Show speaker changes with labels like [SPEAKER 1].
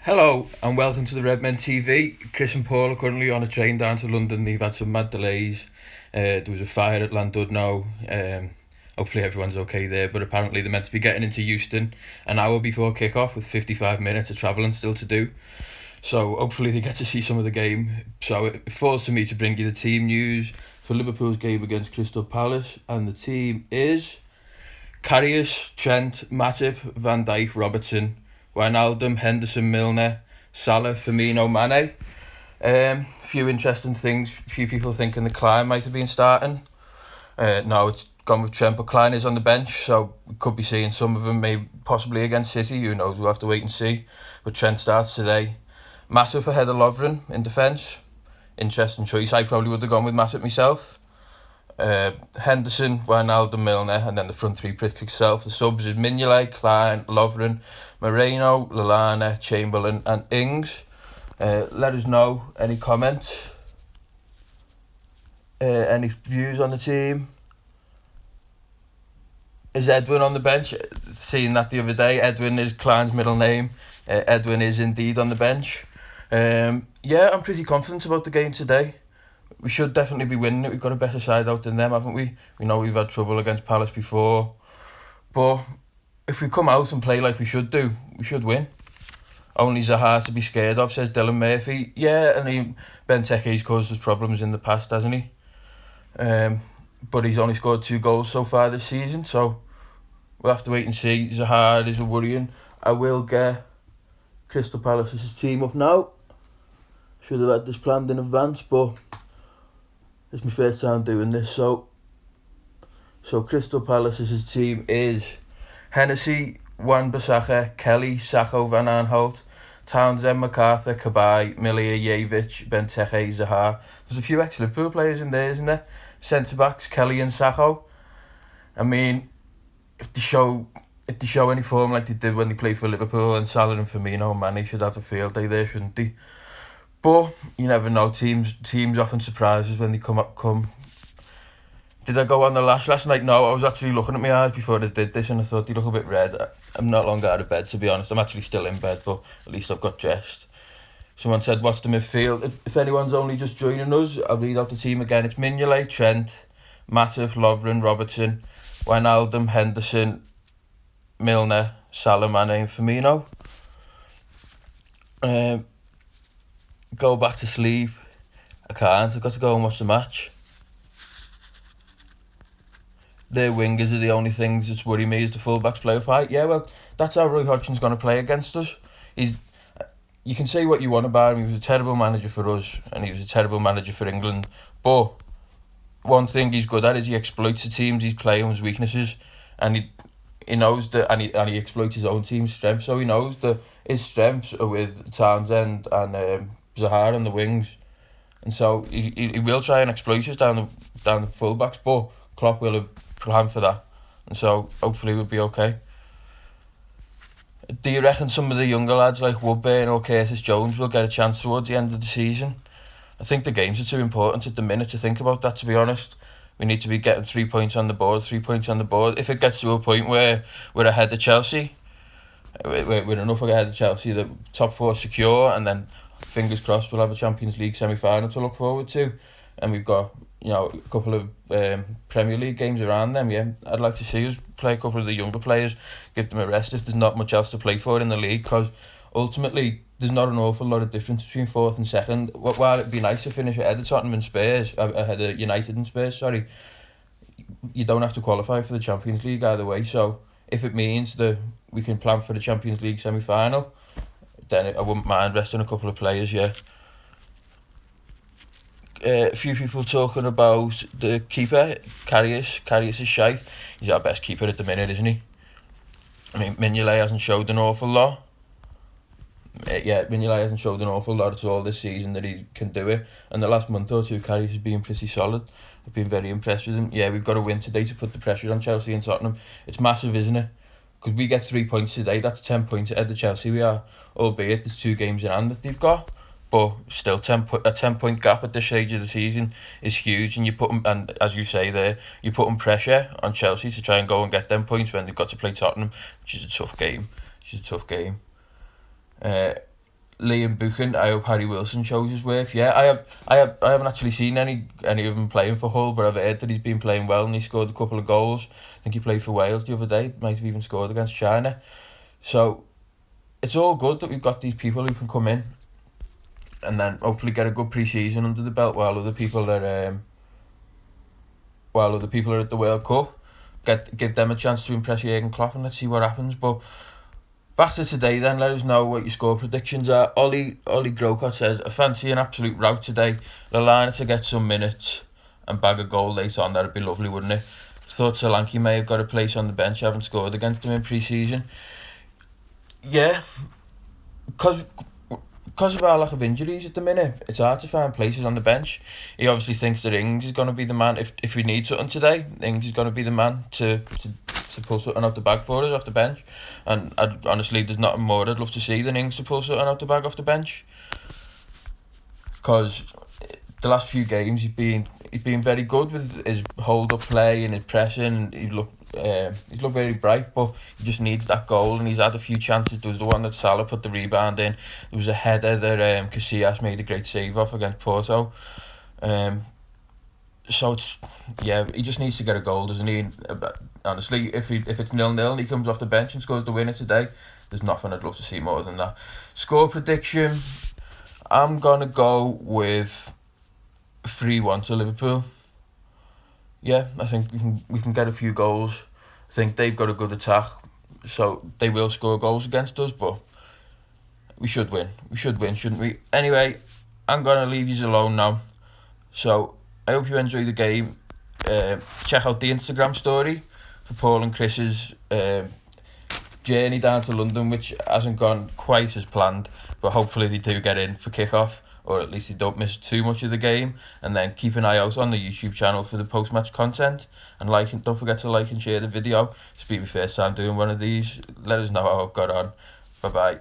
[SPEAKER 1] Hello and welcome to the Redmen TV. Chris and Paul are currently on a train down to London. They've had some mad delays. There was a fire at Llandudno. Hopefully everyone's okay there, but apparently they're meant to be getting into Euston an hour before kick-off with 55 minutes of travelling still to do. So hopefully they get to see some of the game. So it falls to me to bring you the team news for Liverpool's game against Crystal Palace, and the team is Karius, Trent, Matip, Van Dijk, Robertson, Wijnaldum, Henderson, Milner, Salah, Firmino, Mane. Few interesting things. Few people thinking the Klein might have been starting. No, it's gone with Trent, but Klein is on the bench, so we could be seeing some of them maybe possibly against City. Who knows? We'll have to wait and see. But Trent starts today. Matip ahead of Lovren in defence. Interesting choice. I probably would have gone with Matip myself. Henderson, Wijnaldum, Milner, and then the front three pick itself. The subs is Mignolet, Klein, Lovren, Moreno, Lallana, Chamberlain and Ings. Let us know any comments, any views on the team. Is Edwin on the bench? Seeing that the other day, Edwin is Klein's middle name. Edwin is indeed on the bench. Yeah, I'm pretty confident about the game today. We should definitely be winning it. We've got a better side out than them, haven't we? We know we've had trouble against Palace before. But if we come out and play like we should do, we should win. Only Zaha to be scared of, says Dylan Murphy. Yeah, and Benteke's caused us problems in the past, hasn't he? But he's only scored 2 goals so far this season, so we'll have to wait and see. Zaha is a worrying. I will get Crystal Palace's team up now. Should have had this planned in advance, but it's my first time doing this, so Crystal Palace's team is Hennessy, Wan-Bissaka, Kelly, Sakho, Van Aanholt, Townsend, MacArthur, Cabaye, Milivojevic, Benteke, Zaha. There's a few ex-Liverpool players in there, isn't there? Centre-backs, Kelly and Sakho. I mean, if they show any form like they did when they played for Liverpool, and Salah and Firmino and Mane should have a field day there, shouldn't they? But you never know. Teams often surprise us when they come. Did I go on the last night? No, I was actually looking at my eyes before I did this, and I thought they look a bit red. I'm not long out of bed, to be honest. I'm actually still in bed, but at least I've got dressed. Someone said, what's the midfield? If anyone's only just joining us, I'll read out the team again. It's Mignolet, Trent, Matip, Lovren, Robertson, Wijnaldum, Henderson, Milner, Salah, Mane and Firmino. Go back to sleep. I can't. I've got to go and watch the match. Their wingers are the only things that's worry me. Is the fullbacks play off height? Yeah, well, that's how Roy Hodgson's going to play against us. You can say what you want about him. He was a terrible manager for us, and he was a terrible manager for England. But one thing he's good at is he exploits the teams he's playing with weaknesses, and he knows that, and he exploits his own team's strengths. So he knows that his strengths are with Townsend and Zaha on the wings, and so he will try and exploit us down the fullbacks. But Klopp will have planned for that, and so hopefully we'll be okay. Do you reckon some of the younger lads like Woodburn or Curtis Jones will get a chance towards the end of the season? I think the games are too important at the minute to think about that, to be honest. We need to be getting 3 points on the board. If it gets to a point where we're ahead of Chelsea, we're enough ahead of Chelsea, the top 4 secure, and then fingers crossed we'll have a Champions League semi-final to look forward to. And we've got, a couple of Premier League games around them. Yeah, I'd like to see us play a couple of the younger players, give them a rest if there's not much else to play for in the league, because ultimately there's not an awful lot of difference between 4th and 2nd. While it'd be nice to finish ahead of Tottenham and Spurs, ahead of United and Spurs, sorry, you don't have to qualify for the Champions League either way. So if it means that we can plan for the Champions League semi-final, then I wouldn't mind resting a couple of players, yeah. A few people talking about the keeper, Karius. Karius is shite. He's our best keeper at the minute, isn't he? I mean, Mignolet hasn't showed an awful lot. Mignolet hasn't showed an awful lot at all this season that he can do it. And the last month or two, Karius has been pretty solid. I've been very impressed with him. Yeah, we've got to win today to put the pressure on Chelsea and Tottenham. It's massive, isn't it? Because we get 3 points today, that's 10 points ahead of Chelsea we are. Albeit there's 2 games in hand that they've got. But still, a 10-point gap at this stage of the season is huge, and you put them, and as you say there, you're putting pressure on Chelsea to try and go and get them points when they've got to play Tottenham, which is a tough game. Liam Buchan. I hope Harry Wilson shows his worth. Yeah, I haven't actually seen any of him playing for Hull, but I've heard that he's been playing well and he scored a couple of goals. I think he played for Wales the other day. Might have even scored against China. So it's all good that we've got these people who can come in and then hopefully get a good pre-season under the belt while other people are at the World Cup. Give them a chance to impress Jurgen Klopp and let's see what happens. But back to today then, let us know what your score predictions are. Ollie Grocott says, I fancy an absolute rout today. Lallana to get some minutes and bag a goal later on, that'd be lovely, wouldn't it? Thought Solanke may have got a place on the bench, haven't scored against him in pre-season. Yeah, because of our lack of injuries at the minute, it's hard to find places on the bench. He obviously thinks that Ings is going to be the man. If we need something today, Ings is going to be the man to pull something out the bag for us off the bench. And honestly, there's nothing more I'd love to see than Ings to pull something out the bag off the bench. Because the last few games he's been very good with his hold-up play and his pressing. He's looked very bright, but he just needs that goal, and he's had a few chances. There was the one that Salah put the rebound in. There was a header that Casillas made a great save off against Porto. So he just needs to get a goal, doesn't he? Honestly, if it's 0-0 and he comes off the bench and scores the winner today, there's nothing I'd love to see more than that. Score prediction, I'm gonna go with 3-1 to Liverpool. Yeah, I think we can get a few goals. I think they've got a good attack, so they will score goals against us, but we should win. We should win, shouldn't we? Anyway, I'm going to leave you alone now. So, I hope you enjoy the game. Check out the Instagram story for Paul and Chris's journey down to London, which hasn't gone quite as planned, but hopefully they do get in for kick-off, or at least they don't miss too much of the game. And then keep an eye out on the YouTube channel for the post-match content. And don't forget to like and share the video. It's been my first time doing one of these. Let us know how I've got on. Bye-bye.